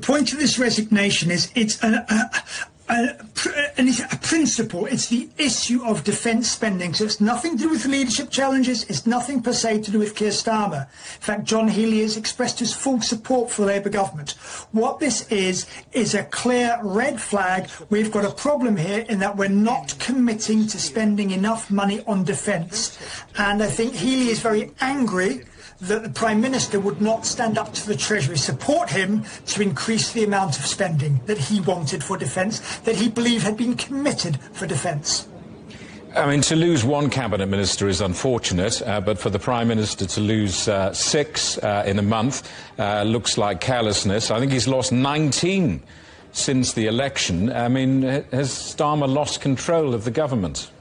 point of this resignation is it's a principle. It's the issue of defence spending. So it's nothing to do with the leadership challenges. It's nothing per se to do with Keir Starmer. In fact, John Healey has expressed his full support for the Labour government. What this is a clear red flag. We've got a problem here in that we're not committing to spending enough money on defence. And I think Healey is very angry that the Prime Minister would not stand up to the Treasury, support him to increase the amount of spending that he wanted for defence, that he believed had been committed for defence. I mean, to lose one cabinet minister is unfortunate, but for the Prime Minister to lose 6 in a month looks like carelessness. I think he's lost 19 since the election. I mean, has Starmer lost control of the government?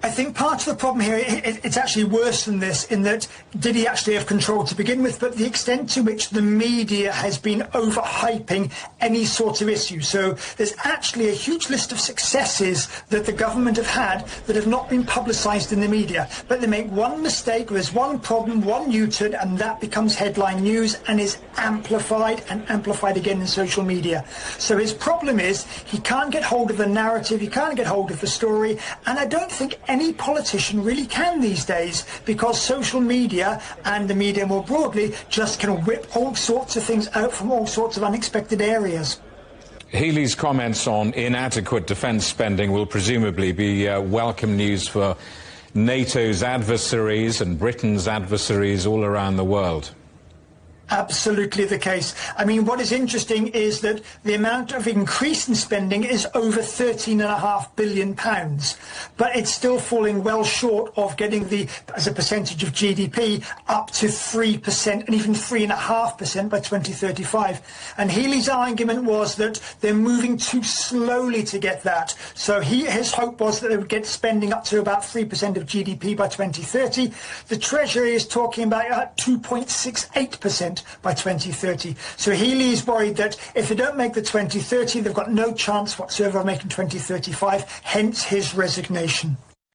I think part of the problem here, it's actually worse than this, in that did he actually have control to begin with, but the extent to which the media has been overhyping any sort of issue. So there's actually a huge list of successes that the government have had that have not been publicised in the media. But they make one mistake, there's one problem, one U-turn, and that becomes headline news and is amplified and amplified again in social media. So his problem is he can't get hold of the narrative, he can't get hold of the story, and I don't think any politician really can these days, because social media and the media more broadly just can whip all sorts of things out from all sorts of unexpected areas. Healey's comments on inadequate defence spending will presumably be welcome news for NATO's adversaries and Britain's adversaries all around the world. Absolutely the case. I mean, what is interesting is that the amount of increase in spending is over £13.5 billion, but it's still falling well short of getting as a percentage of GDP, up to 3% and even 3.5% by 2035. And Healey's argument was that they're moving too slowly to get that. So his hope was that they would get spending up to about 3% of GDP by 2030. The Treasury is talking about 2.68% by 2030. So Healey is worried that if they don't make the 2030, they've got no chance whatsoever of making 2035, hence his resignation.